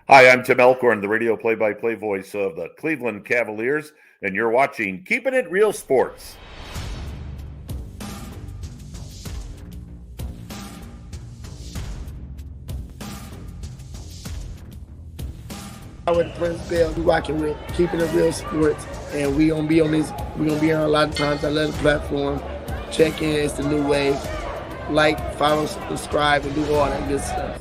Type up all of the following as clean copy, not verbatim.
Hi, I'm Tim Alcorn, the radio play-by-play voice of the Cleveland Cavaliers, and you're watching Keeping It Real Sports. With Prince Bell, we rocking with Keeping It Real Sports, and we gonna be on this. We gonna be on a lot of times. I love the platform. Check in, it's the new wave. Like, follow, subscribe, and do all that good stuff.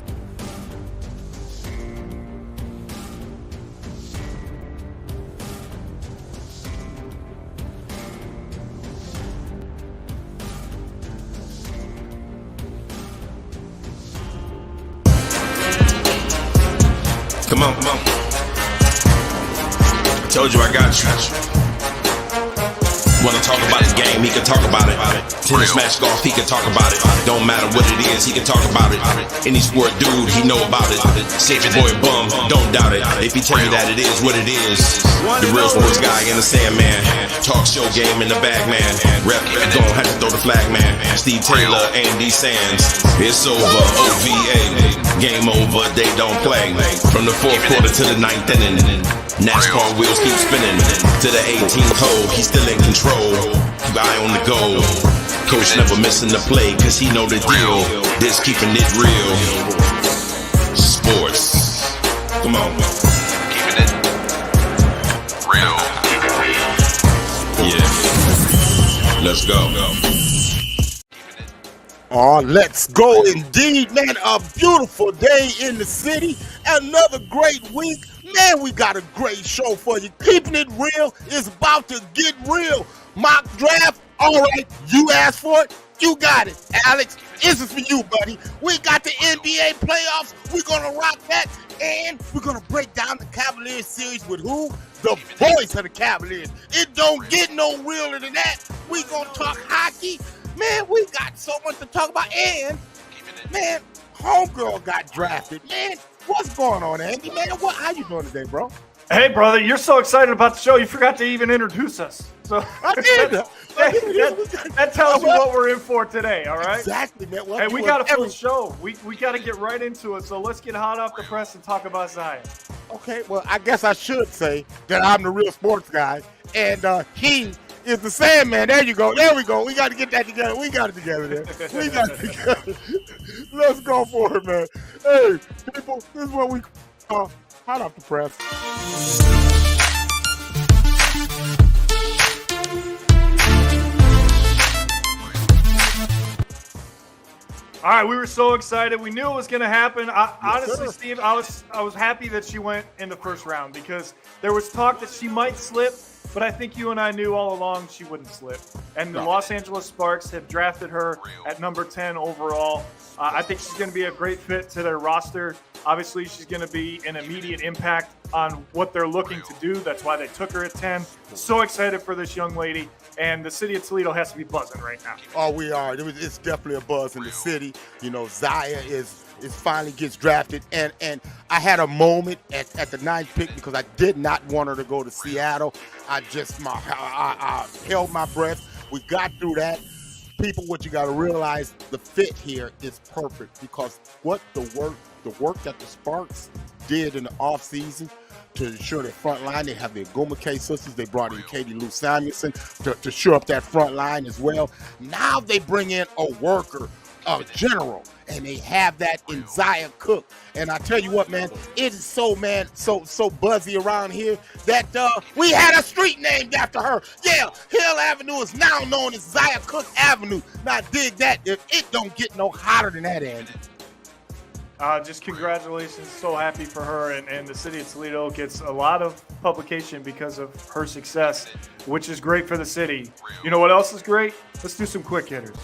Come on. Told you I got you. Wanna talk about his game, he can talk about it. Tennis, match, golf, he can talk about it. Don't matter what it is, he can talk about it. Any sport dude, he know about it. Say your boy bum, don't doubt it. If he tell you that it is what it is. The real sports guy in the Sandman. Talk show game in the bag, man. Rep, don't have to throw the flag, man. Steve Taylor, Andy Sands. It's over, OVA. Game over, they don't play. From the fourth quarter to the ninth inning. NASCAR wheels keep spinning. To the 18th hole, he's still in control. Guy on the go. Coach never missing the play, cause he know the deal. This keeping it real. Sports. Come on. Keeping it real. Yeah. Let's go. Oh, let's go indeed, man. A beautiful day in the city. Another great week. Man, we got a great show for you. Keeping it real is about to get real. Mock draft. All right, you asked for it. You got it. Alex, this is for you, buddy. We got the NBA playoffs. We're going to rock that. And we're going to break down the Cavaliers series with who? The voice of the Cavaliers. It don't get no realer than that. We're going to talk hockey. Man, we got so much to talk about. And, man, homegirl got drafted. Man, what's going on, Andy? Man, how you doing today, bro? Hey, brother, you're so excited about the show, you forgot to even introduce us. So I did. That tells you what we're in for today, all right? Exactly, man. Well, hey, we got a full show. We got to get right into it, so let's get hot off the press and talk about Zion. Okay, well, I guess I should say that I'm the real sports guy, and he is the Sandman. There you go. There we go. We got to get that together. We got it together there. We got it together. Let's go for it, man. Hey, people, this is what we call hot off the press. All right, we were so excited. We knew it was going to happen. Honestly, Steve, I was happy that she went in the first round because there was talk that she might slip, but I think you and I knew all along she wouldn't slip. And the Los Angeles Sparks have drafted her at number 10 overall. I think she's going to be a great fit to their roster. Obviously, she's going to be an immediate impact on what they're looking to do. That's why they took her at 10. So excited for this young lady. And the city of Toledo has to be buzzing right now. Oh, we are. It's definitely a buzz in the city. You know, Zaya is finally gets drafted. And I had a moment at the 9th pick because I did not want her to go to Seattle. I held my breath. We got through that. People, what you got to realize, the fit here is perfect because what the work that the Sparks did in the offseason to ensure their front line. They have the Gomake sisters. They brought in Katie Lou Samuelson to shore up that front line as well. Now they bring in a worker, a general, and they have that in Zaya Cook. And I tell you what, man, it is so buzzy around here that we had a street named after her. Yeah, Hill Avenue is now known as Zaya Cook Avenue. Now dig that. It don't get no hotter than that, Andy. Just congratulations. So happy for her. And the city of Toledo gets a lot of publication because of her success, which is great for the city. You know what else is great? Let's do some quick hitters.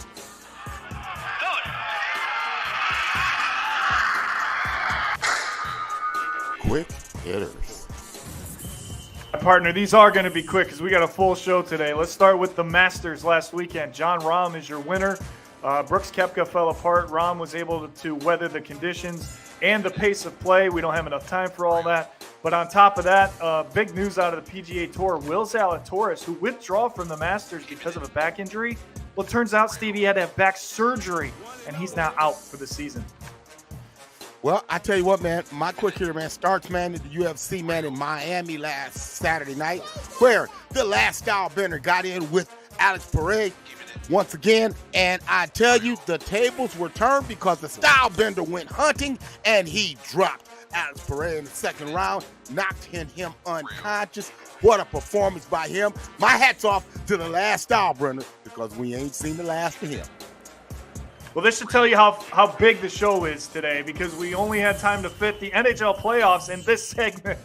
Quick hitters. Partner, these are going to be quick because we got a full show today. Let's start with the Masters last weekend. Jon Rahm is your winner. Brooks Koepka fell apart. Rahm was able to weather the conditions and the pace of play. We don't have enough time for all that. But on top of that, big news out of the PGA Tour. Will Zalatoris, who withdrew from the Masters because of a back injury. Well, it turns out, Stevie, had to have back surgery, and he's now out for the season. Well, I tell you what, man, my quick hitter, man, starts, man, at the UFC, man, in Miami last Saturday night, where the last style bender got in with Alex Perez once again. And I tell you, the tables were turned because the style bender went hunting and he dropped Alex Perez in the second round, knocked him unconscious. What a performance by him. My hat's off to the last style bender because we ain't seen the last of him. Well, this should tell you how big the show is today because we only had time to fit the NHL playoffs in this segment.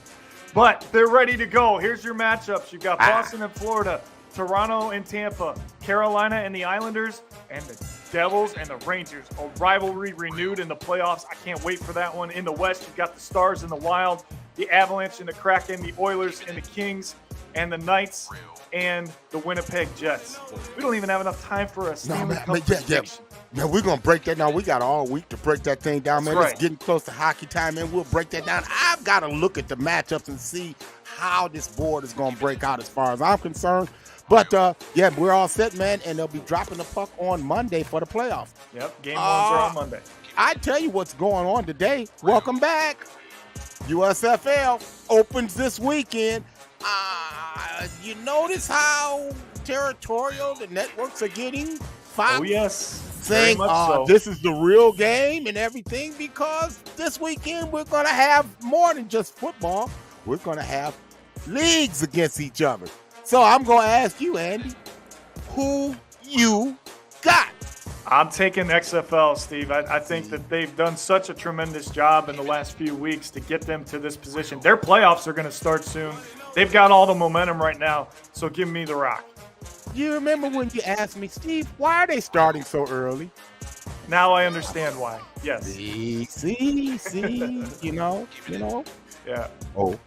But they're ready to go. Here's your matchups. You've got Boston and Florida, Toronto and Tampa, Carolina and the Islanders, and the Devils and the Rangers. A rivalry renewed in the playoffs. I can't wait for that one. In the West, you've got the Stars and the Wild, the Avalanche and the Kraken, the Oilers and the Kings, and the Knights and the Winnipeg Jets. We don't even have enough time for a Stanley Cup prediction. Man, we're going to break that down. We got all week to break that thing down, man. That's right. It's getting close to hockey time, man. We'll break that down. I've got to look at the matchups and see how this board is going to break out as far as I'm concerned. But, yeah, we're all set, man, and they'll be dropping the puck on Monday for the playoffs. Yep, game ones are on Monday. I tell you what's going on today. Welcome back. USFL opens this weekend. You notice how territorial the networks are getting? Oh, yes. Saying so. This is the real game and everything, because this weekend we're going to have more than just football. We're going to have leagues against each other. So I'm going to ask you, Andy, who you got? I'm taking XFL, Steve. I think that they've done such a tremendous job in the last few weeks to get them to this position. Their playoffs are going to start soon. They've got all the momentum right now, so give me the Rock. You remember when you asked me, Steve, why are they starting so early? Now I understand why. Yes. See, you know. Yeah. Oh.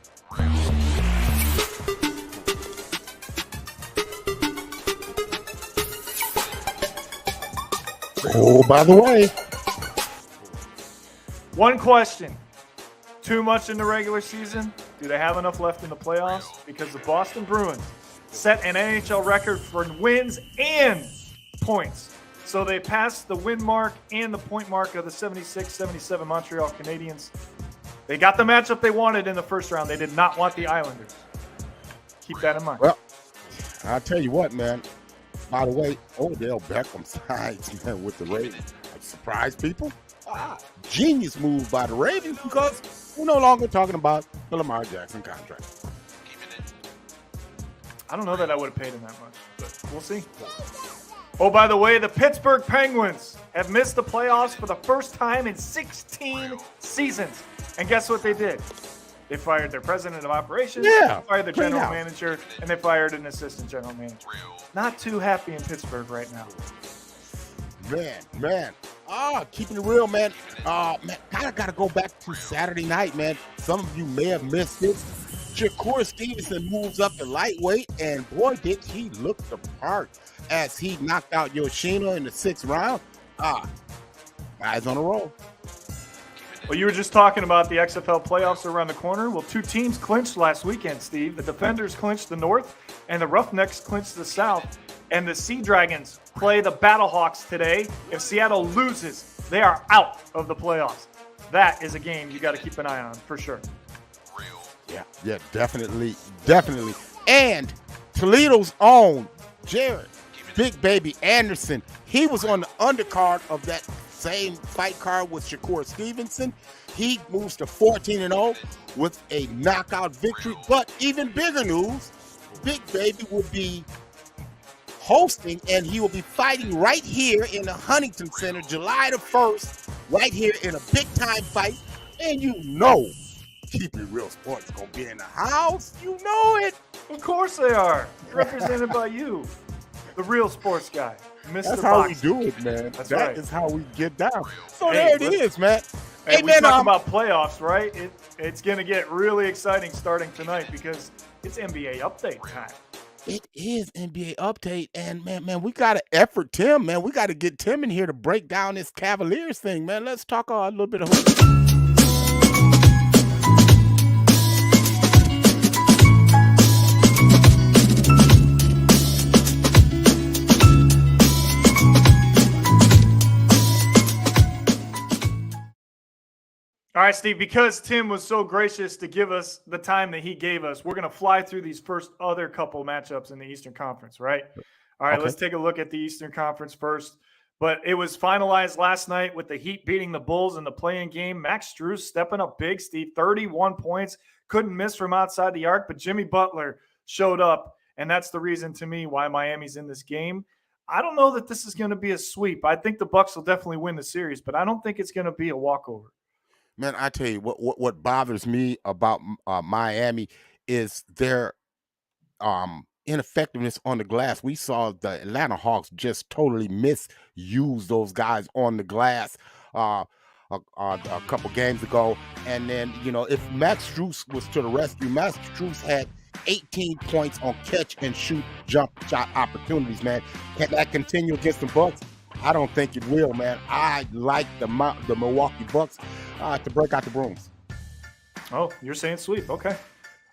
Oh, by the way. One question. Too much in the regular season? Do they have enough left in the playoffs? Because the Boston Bruins set an NHL record for wins and points. So they passed the win mark and the point mark of the 76-77 Montreal Canadiens. They got the matchup they wanted in the first round. They did not want the Islanders. Keep that in mind. Well, I'll tell you what, man. By the way, Odell Beckham signs, man, with the Ravens. Surprise people. Genius move by the Ravens, because we're no longer talking about the Lamar Jackson contract. I don't know that I would have paid him that much, but we'll see. Oh, by the way, the Pittsburgh Penguins have missed the playoffs for the first time in 16 seasons. And guess what they did? They fired their president of operations, they fired the general manager, and they fired an assistant general manager. Not too happy in Pittsburgh right now. Man. Keeping it real, man. Man, I got to go back to Saturday night, man. Some of you may have missed it. Shakur Stevenson moves up to lightweight, and boy, did he look the part as he knocked out Yoshino in the 6th round. Guys on a roll. Well, you were just talking about the XFL playoffs around the corner. Well, two teams clinched last weekend, Steve. The Defenders clinched the North, and the Roughnecks clinched the South. And the Sea Dragons play the Battlehawks today. If Seattle loses, they are out of the playoffs. That is a game you got to keep an eye on for sure. Yeah, definitely. And Toledo's own Jared Big Baby Anderson, he was on the undercard of that same fight card with Shakur Stevenson. He moves to 14-0 with a knockout victory. But even bigger news, Big Baby will be hosting, and he will be fighting right here in the Huntington Center July the 1st, right here in a big-time fight. And you know, Keep It Real Sports is going to be in the house. You know it. Of course they are. Represented by you, the real sports guy, Mr. That's how we Boxing. do it, man. That's That right. is how we get down. So Hey, there it is, man. Hey, we man, talk about playoffs, right? It's going to get really exciting starting tonight because it's NBA update time. it is NBA update, and man, we got to effort Tim, man. We got to get Tim in here to break down this Cavaliers thing, man. Let's talk a little bit of All right, Steve, because Tim was so gracious to give us the time that he gave us, we're going to fly through these first other couple matchups in the Eastern Conference, right? All right, Let's take a look at the Eastern Conference first. But it was finalized last night with the Heat beating the Bulls in the play-in game. Max Strus stepping up big, Steve, 31 points. Couldn't miss from outside the arc, but Jimmy Butler showed up, and that's the reason to me why Miami's in this game. I don't know that this is going to be a sweep. I think the Bucks will definitely win the series, but I don't think it's going to be a walkover. Man, I tell you what bothers me about Miami is their ineffectiveness on the glass. We saw the Atlanta Hawks just totally misuse those guys on the glass a couple games ago. And then, if Max Strus was to the rescue, Max Strus had 18 points on catch and shoot jump shot opportunities, man. Can that continue against the Bucks? I don't think it will, man. I like the Milwaukee Bucks to break out the brooms. Oh, you're saying sweep. Okay.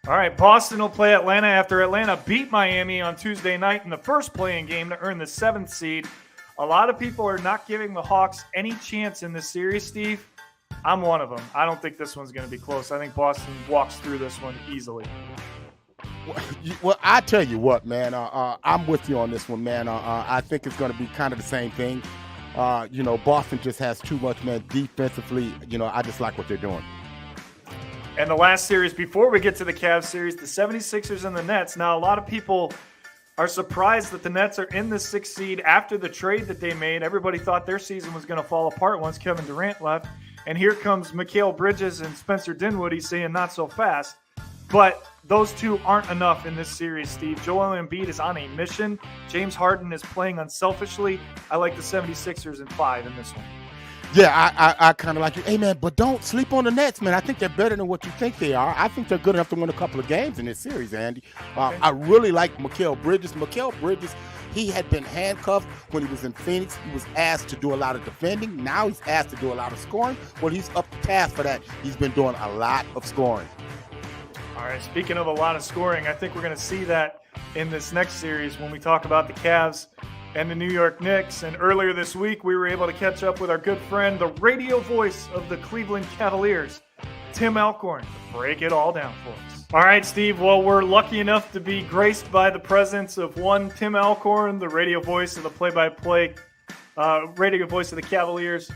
All right. Boston will play Atlanta after Atlanta beat Miami on Tuesday night in the first play-in game to earn the 7th seed. A lot of people are not giving the Hawks any chance in this series, Steve. I'm one of them. I don't think this one's going to be close. I think Boston walks through this one easily. Well, I tell you what, man, I'm with you on this one, man. I think it's going to be kind of the same thing. Boston just has too much, man, defensively. I just like what they're doing. And the last series, before we get to the Cavs series, the 76ers and the Nets. Now, a lot of people are surprised that the Nets are in the 6th seed after the trade that they made. Everybody thought their season was going to fall apart once Kevin Durant left. And here comes Mikal Bridges and Spencer Dinwiddie saying not so fast. But those two aren't enough in this series, Steve. Joel Embiid is on a mission. James Harden is playing unselfishly. I like the 76ers in 5 in this one. Yeah, I kind of like you. Hey, man, but don't sleep on the Nets, man. I think they're better than what you think they are. I think they're good enough to win a couple of games in this series, Andy. Okay. I really like Mikal Bridges. Mikal Bridges, he had been handcuffed when he was in Phoenix. He was asked to do a lot of defending. Now he's asked to do a lot of scoring. Well, he's up to task for that. He's been doing a lot of scoring. All right, speaking of a lot of scoring, I think we're going to see that in this next series when we talk about the Cavs and the New York Knicks. And earlier this week, we were able to catch up with our good friend, the radio voice of the Cleveland Cavaliers, Tim Alcorn, to break it all down for us. All right, Steve, well, we're lucky enough to be graced by the presence of one Tim Alcorn, the radio voice of the play-by-play, radio voice of the Cavaliers.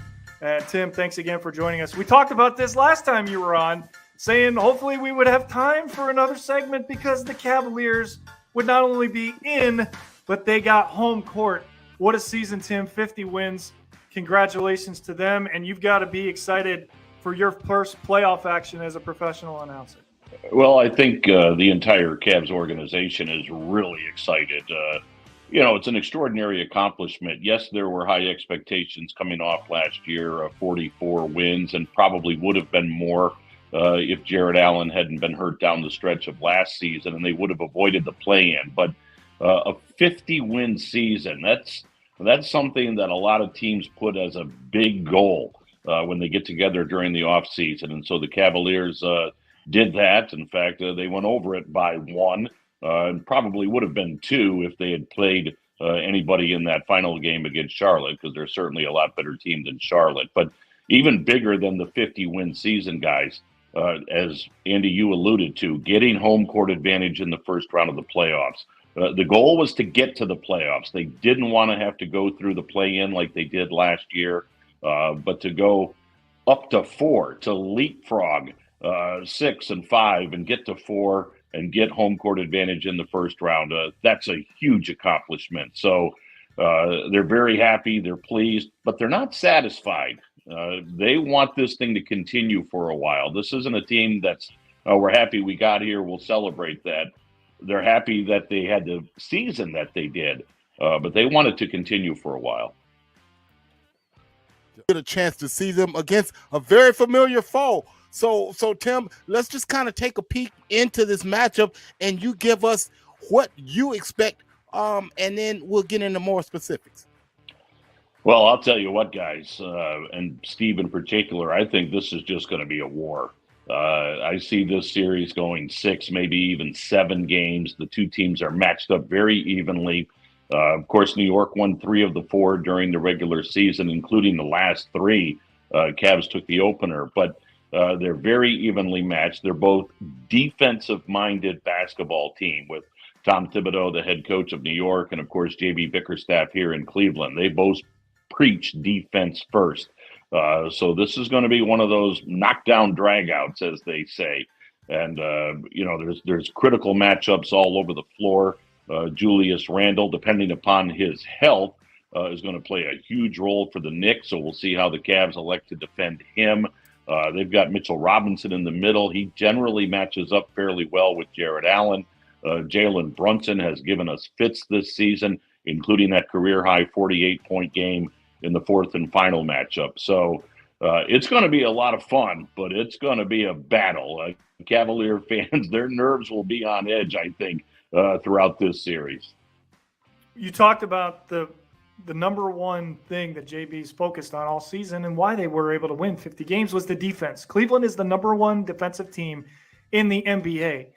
Tim, thanks again for joining us. We talked about this last time you were on, saying hopefully we would have time for another segment because the Cavaliers would not only be in, but they got home court. What a season, Tim. 50 wins. Congratulations to them. And you've got to be excited for your first playoff action as a professional announcer. Well, I think the entire Cavs organization is really excited. It's an extraordinary accomplishment. Yes, there were high expectations coming off last year, 44 wins, and probably would have been more if Jared Allen hadn't been hurt down the stretch of last season, and they would have avoided the play-in. But a 50-win season, that's something that a lot of teams put as a big goal when they get together during the offseason. And so the Cavaliers did that. In fact, they went over it by 1, and probably would have been 2 if they had played anybody in that final game against Charlotte, because they're certainly a lot better team than Charlotte. But even bigger than the 50-win season, guys, as Andy, you alluded to, getting home court advantage in the first round of the playoffs. The goal was to get to the playoffs. They didn't want to have to go through the play-in like they did last year, but to go up to 4, to leapfrog 6 and 5 and get to 4 and get home court advantage in the first round. That's a huge accomplishment. So they're very happy, they're pleased, but they're not satisfied. They want this thing to continue for a while. This isn't a team that's, we're happy we got here, we'll celebrate that. They're happy that they had the season that they did, but they want it to continue for a while. Get a chance to see them against a very familiar foe. So Tim, let's just kind of take a peek into this matchup, and you give us what you expect, and then we'll get into more specifics. Well, I'll tell you what, guys, and Steve in particular, I think this is just going to be a war. I see this series going 6, maybe even 7 games. The two teams are matched up very evenly. Of course, New York won 3 of the 4 during the regular season, including the last 3. Cavs took the opener. But They're very evenly matched. They're both defensive-minded basketball team with Tom Thibodeau, the head coach of New York, and of course J.B. Bickerstaff here in Cleveland. They both preach defense first. So this is going to be one of those knockdown dragouts, as they say. And there's critical matchups all over the floor. Julius Randle, depending upon his health, is going to play a huge role for the Knicks. So we'll see how the Cavs elect to defend him. They've got Mitchell Robinson in the middle. He generally matches up fairly well with Jared Allen. Jalen Brunson has given us fits this season, including that career-high 48-point game in the fourth and final matchup. So it's going to be a lot of fun, but it's going to be a battle. Cavalier fans, their nerves will be on edge, I think, throughout this series. You talked about the number one thing that JB's focused on all season and why they were able to win 50 games was the defense. Cleveland is the number one defensive team in the NBA.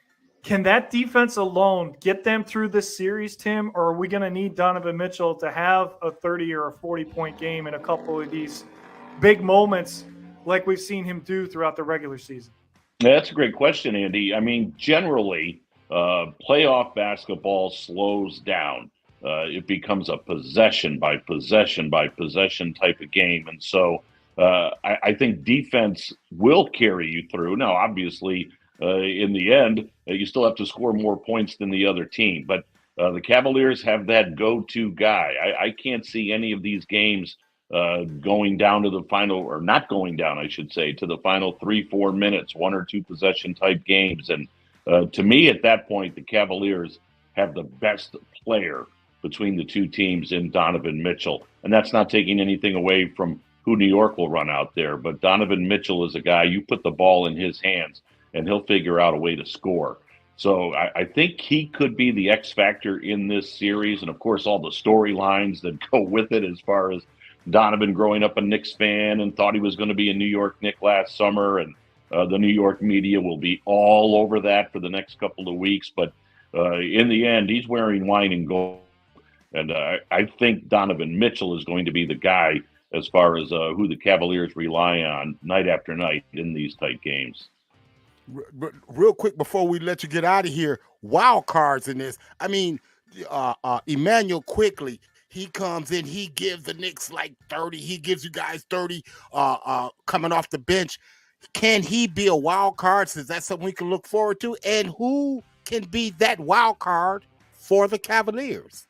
Can that defense alone get them through this series, Tim, or are we going to need Donovan Mitchell to have a 30 or a 40-point game in a couple of these big moments like we've seen him do throughout the regular season? That's a great question, Andy. I mean, generally, playoff basketball slows down. It becomes a possession by possession by possession type of game. And so I think defense will carry you through. Now, obviously, in the end, you still have to score more points than the other team. But the Cavaliers have that go-to guy. I can't see any of these games going down to the final, or not going down, I should say, to the final 3-4 minutes, 1 or 2 possession type games. And to me, at that point, the Cavaliers have the best player between the two teams in Donovan Mitchell. And that's not taking anything away from who New York will run out there. But Donovan Mitchell is a guy, you put the ball in his hands, and he'll figure out a way to score. So I think he could be the X factor in this series. And, of course, all the storylines that go with it as far as Donovan growing up a Knicks fan and thought he was going to be a New York Knick last summer. And the New York media will be all over that for the next couple of weeks. But in the end, he's wearing wine and gold. And I think Donovan Mitchell is going to be the guy as far as who the Cavaliers rely on night after night in these tight games. Real quick before we let you get out of here, wild cards in this. I mean, Emmanuel Quickly, he comes in, he gives the Knicks like 30. He gives you guys 30 coming off the bench. Can he be a wild card? Is that something we can look forward to? And who can be that wild card for the Cavaliers?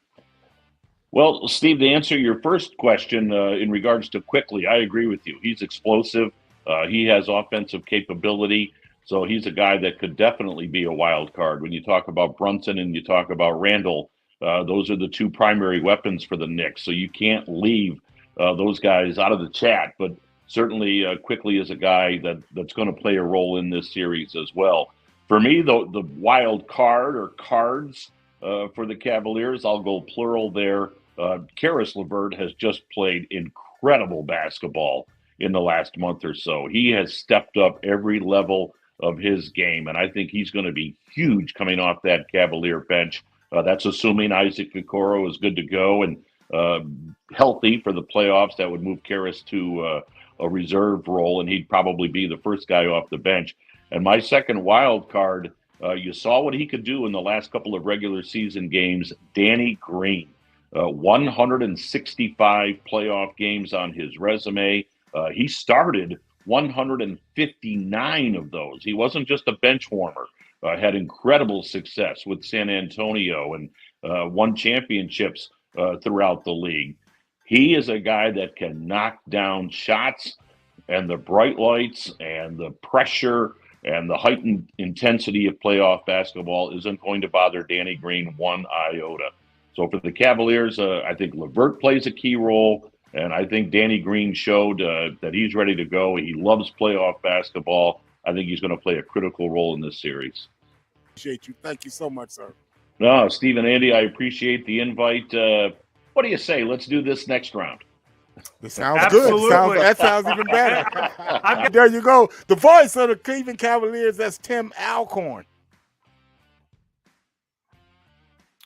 Well, Steve, to answer your first question in regards to Quickly, I agree with you. He's explosive. He has offensive capability. So he's a guy that could definitely be a wild card. When you talk about Brunson and you talk about Randle, those are the two primary weapons for the Knicks. So you can't leave those guys out of the chat. But certainly Quickly is a guy that's going to play a role in this series as well. For me, the wild card or cards for the Cavaliers, I'll go plural there. Karis LeVert has just played incredible basketball in the last month or so. He has stepped up every level of his game, and I think he's going to be huge coming off that Cavalier bench. That's assuming Isaac Okoro is good to go and healthy for the playoffs. That would move Karis to a reserve role, and he'd probably be the first guy off the bench. And my second wild card, you saw what he could do in the last couple of regular season games, Danny Green. 165 playoff games on his resume. He started 159 of those. He wasn't just a bench warmer. Had incredible success with San Antonio and won championships throughout the league. He is a guy that can knock down shots, and the bright lights and the pressure and the heightened intensity of playoff basketball isn't going to bother Danny Green one iota. So for the Cavaliers, I think LeVert plays a key role, and I think Danny Green showed that he's ready to go. He loves playoff basketball. I think he's going to play a critical role in this series. Appreciate you. Thank you so much, sir. No, Steve and Andy, I appreciate the invite. What do you say? Let's do this next round. This sounds Absolutely. good. That sounds even better. There you go. The voice of the Cleveland Cavaliers, that's Tim Alcorn.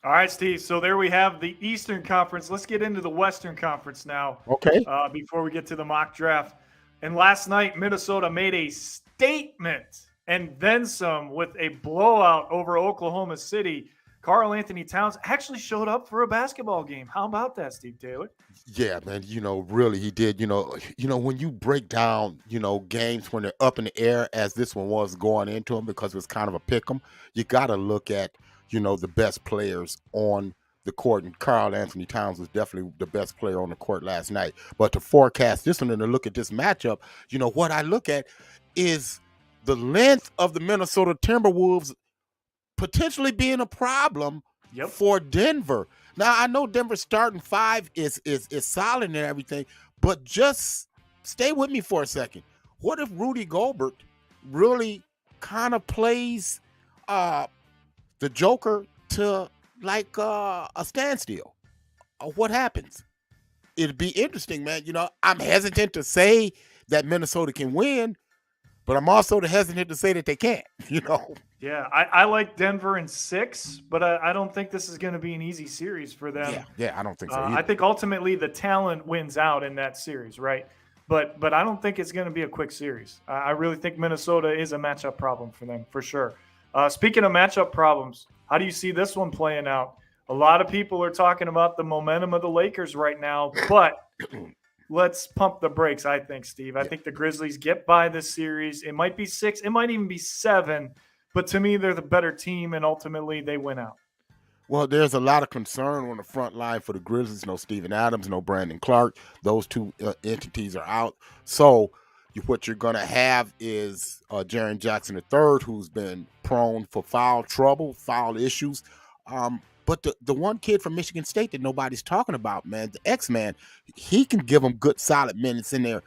All right, Steve. So there we have the Eastern Conference. Let's get into the Western Conference now. Okay. Before we get to the mock draft. And last night, Minnesota made a statement and then some with a blowout over Oklahoma City. Karl Anthony Towns actually showed up for a basketball game. How about that, Steve Taylor? Yeah, man, really he did. When you break down, games when they're up in the air as this one was going into them because it was kind of a pick 'em, you got to look at, the best players on the court, and Karl Anthony Towns was definitely the best player on the court last night. But to forecast this one and to look at this matchup, what I look at is the length of the Minnesota Timberwolves potentially being a problem for Denver. Now I know Denver's starting five is solid and everything, but just stay with me for a second. What if Rudy Gobert really kind of plays the Joker to like a standstill? What happens? It'd be interesting, man. I'm hesitant to say that Minnesota can win, but I'm also hesitant to say that they can't. Yeah, I like Denver in 6, but I don't think this is going to be an easy series for them. Yeah, I don't think so either. I think ultimately the talent wins out in that series, right? But I don't think it's going to be a quick series. I really think Minnesota is a matchup problem for them, for sure. Speaking of matchup problems, how do you see this one playing out? A lot of people are talking about the momentum of the Lakers right now, but let's pump the brakes, I think, Steve. I think the Grizzlies get by this series. It might be 6. It might even be 7. But to me, they're the better team, and ultimately they win out. Well, there's a lot of concern on the front line for the Grizzlies. No Steven Adams, no Brandon Clark. Those two entities are out. So what you're going to have is Jaren Jackson III, who's been prone for foul trouble, foul issues. But the one kid from Michigan State that nobody's talking about, man, the X-Man, he can give them good, solid minutes in there.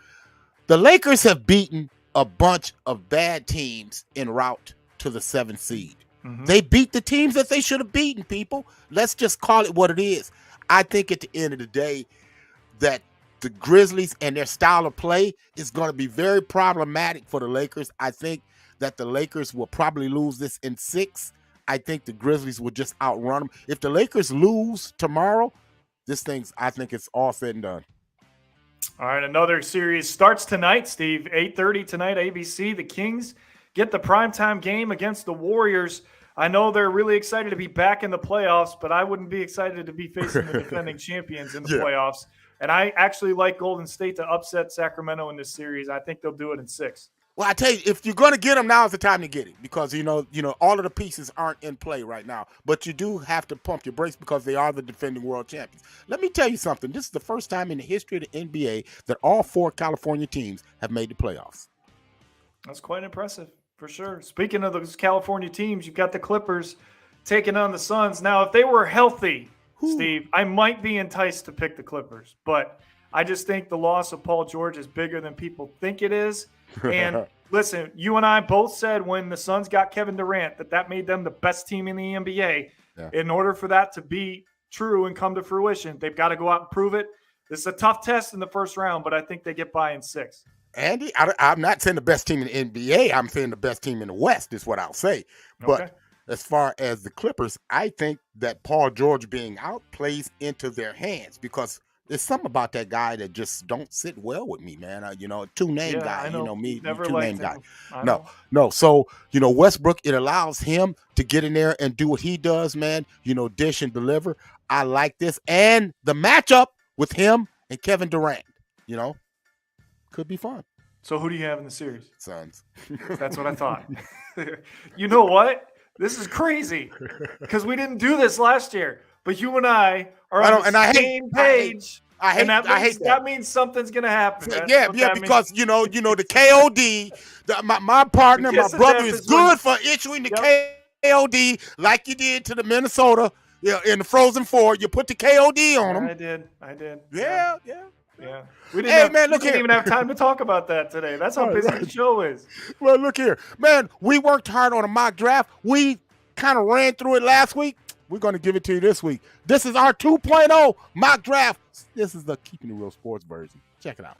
The Lakers have beaten a bunch of bad teams en route to the 7th seed. Mm-hmm. They beat the teams that they should have beaten, people. Let's just call it what it is. I think at the end of the day that the Grizzlies and their style of play is going to be very problematic for the Lakers. I think that the Lakers will probably lose this in 6. I think the Grizzlies will just outrun them. If the Lakers lose tomorrow, I think it's all said and done. All right, another series starts tonight, Steve. 8:30 tonight, ABC. The Kings get the primetime game against the Warriors. I know they're really excited to be back in the playoffs, but I wouldn't be excited to be facing the defending champions in the playoffs. And I actually like Golden State to upset Sacramento in this series. I think they'll do it in 6. Well, I tell you, if you're going to get them, now is the time to get it because, all of the pieces aren't in play right now. But you do have to pump your brakes because they are the defending world champions. Let me tell you something. This is the first time in the history of the NBA that all 4 California teams have made the playoffs. That's quite impressive. For sure. Speaking of those California teams, you've got the Clippers taking on the Suns. Now, if they were healthy, Steve, I might be enticed to pick the Clippers, but I just think the loss of Paul George is bigger than people think it is. And listen, you and I both said when the Suns got Kevin Durant that made them the best team in the NBA. Yeah. In order for that to be true and come to fruition, they've got to go out and prove it. This is a tough test in the first round, but I think they get by in 6. Andy, I'm not saying the best team in the NBA. I'm saying the best team in the West is what I'll say. But as far as the Clippers, I think that Paul George being out plays into their hands because there's something about that guy that just don't sit well with me, man. Two-name guy, me, two-name guy. No. So, Westbrook, it allows him to get in there and do what he does, man, dish and deliver. I like this. And the matchup with him and Kevin Durant, could be fun. So who do you have in the series? Suns. That's what I thought. You know what? This is crazy because we didn't do this last year, but you and I are on the same page. That means something's gonna happen. Because the KOD, my partner, my brother is good for issuing the KOD like you did to the Minnesota, in the Frozen Four. You put the KOD on them. I did. Yeah. We didn't even have time to talk about that today. That's how busy the show is. Well, look here. Man, we worked hard on a mock draft. We kind of ran through it last week. We're going to give it to you this week. This is our 2.0 mock draft. This is the Keeping It Real Sports version. Check it out.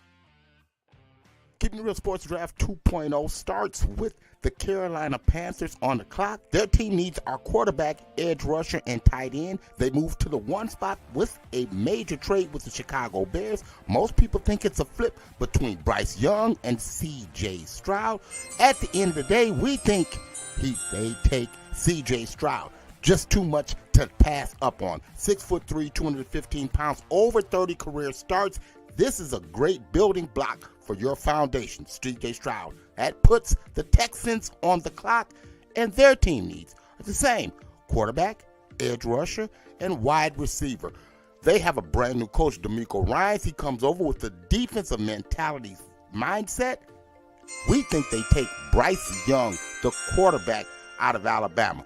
Keeping the Real Sports Draft 2.0 starts with the Carolina Panthers on the clock. Their team needs our quarterback, edge rusher, and tight end. They move to the one spot with a major trade with the Chicago Bears. Most people think it's a flip between Bryce Young and C.J. Stroud. At the end of the day, we think they take C.J. Stroud. Just too much to pass up on. 6'3", 215 pounds, over 30 career starts. This is a great building block for your foundation, C.J. Stroud. That puts the Texans on the clock, and their team needs are the same: quarterback, edge rusher, and wide receiver. They have a brand new coach, D'Amico Ryans. He comes over with the defensive mentality mindset. We think they take Bryce Young, the quarterback, out of Alabama.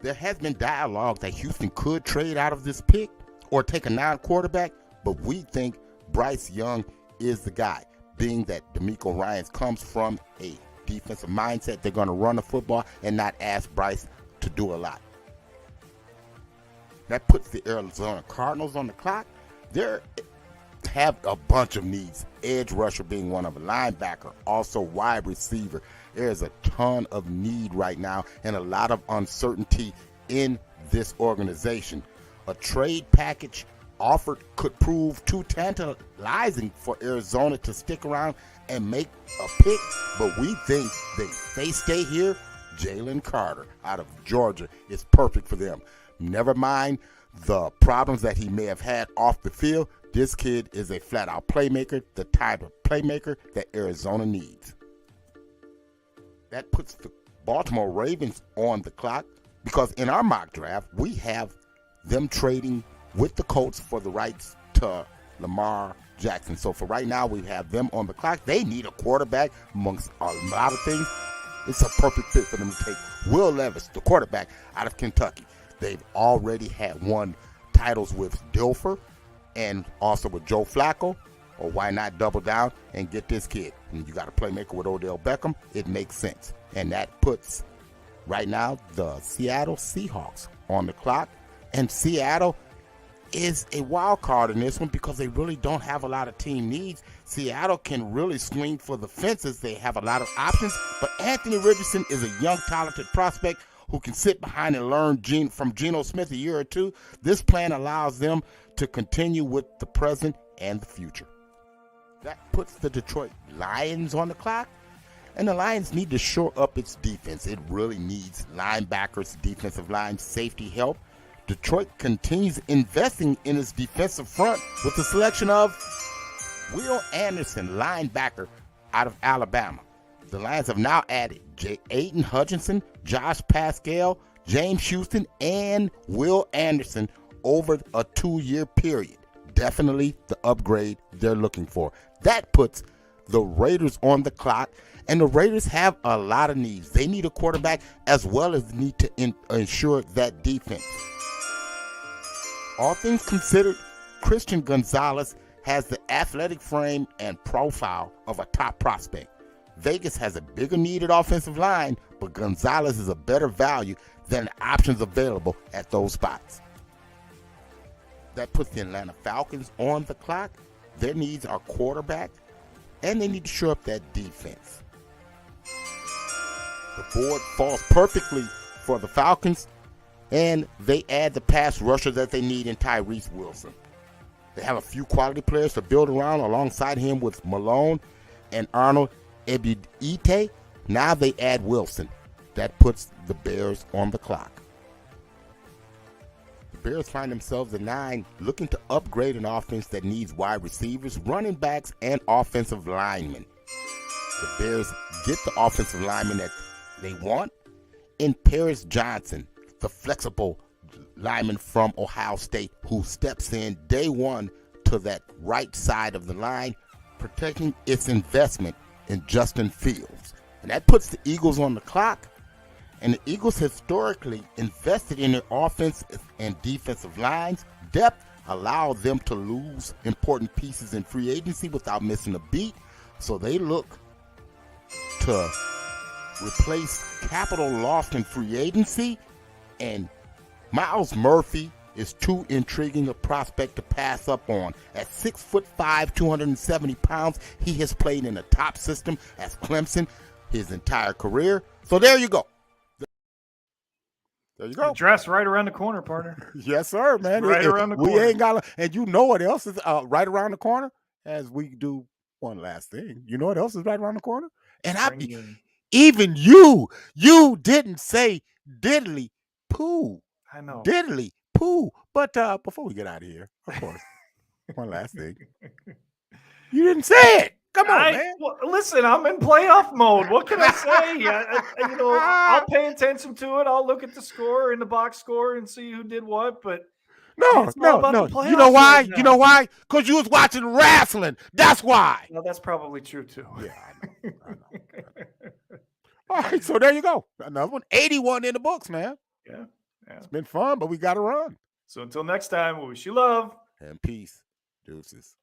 There has been dialogue that Houston could trade out of this pick or take a non-quarterback, but we think Bryce Young is the guy, being that D'Amico Ryans comes from a defensive mindset. They're going to run the football and not ask Bryce to do a lot. That puts the Arizona Cardinals on the clock. They have a bunch of needs, edge rusher being one of them, linebacker, also wide receiver. There's a ton of need right now and a lot of uncertainty in this organization. A trade package offered could prove too tantalizing for Arizona to stick around and make a pick, but we think if they stay here, Jalen Carter out of Georgia is perfect for them. Never mind the problems that he may have had off the field. This kid is a flat-out playmaker, the type of playmaker that Arizona needs. That puts the Baltimore Ravens on the clock because in our mock draft, we have them trading with the Colts for the rights to Lamar Jackson. So for right now, we have them on the clock. They need a quarterback amongst a lot of things. It's a perfect fit for them to take Will Levis, the quarterback out of Kentucky. They've already had won titles with Dilfer and also with Joe Flacco. Or why not double down and get this kid? And you got a playmaker with Odell Beckham. It makes sense. And that puts, right now, the Seattle Seahawks on the clock. And Seattle is a wild card in this one because they really don't have a lot of team needs. Seattle can really swing for the fences. They have a lot of options. But Anthony Richardson is a young, talented prospect who can sit behind and learn from Geno Smith a year or two. This plan allows them to continue with the present and the future. That puts the Detroit Lions on the clock, and the Lions need to shore up its defense. It really needs linebackers, defensive line, safety help. Detroit continues investing in its defensive front with the selection of Will Anderson, linebacker out of Alabama. The Lions have now added Aiden Hutchinson, Josh Pascal, James Houston, and Will Anderson over a 2-year period. Definitely the upgrade they're looking for. That puts the Raiders on the clock, and the Raiders have a lot of needs. They need a quarterback as well as need to ensure that defense. All things considered, Christian Gonzalez has the athletic frame and profile of a top prospect. Vegas has a bigger need at offensive line, but Gonzalez is a better value than the options available at those spots. That puts the Atlanta Falcons on the clock. Their needs are quarterback, and they need to shore up that defense. The board falls perfectly for the Falcons, and they add the pass rusher that they need in Tyrese Wilson. They have a few quality players to build around alongside him with Malone and Arnold Ebiketie. Now they add Wilson. That puts the Bears on the clock. Bears find themselves at 9, looking to upgrade an offense that needs wide receivers, running backs, and offensive linemen. The Bears get the offensive lineman that they want in Paris Johnson, the flexible lineman from Ohio State who steps in day one to that right side of the line, protecting its investment in Justin Fields. And that puts the Eagles on the clock. And the Eagles historically invested in their offense and defensive lines. Depth allowed them to lose important pieces in free agency without missing a beat. So they look to replace capital lost in free agency. And Miles Murphy is too intriguing a prospect to pass up on. At 6'5", 270 pounds, he has played in the top system at Clemson his entire career. So there you go. There you go. The dress right around the corner, partner. Yes, sir, man. Right around the corner. We ain't got, and you know what else is right around the corner? As we do one last thing, you know what else is right around the corner? And even you didn't say diddly poo. I know. Diddly poo. But before we get out of here, of course, one last thing. You didn't say it. Come on, man. Well, listen, I'm in playoff mode. What can I say? I'll pay attention to it. I'll look at the score in the box score and see who did what. But no. You know why? Right, you know why? Because you was watching wrestling. That's why. Well, that's probably true too. Yeah, I know. All right, so there you go. Another one. 81 in the books, man. Yeah. It's been fun, but we got to run. So until next time, we wish you love and peace. Deuces.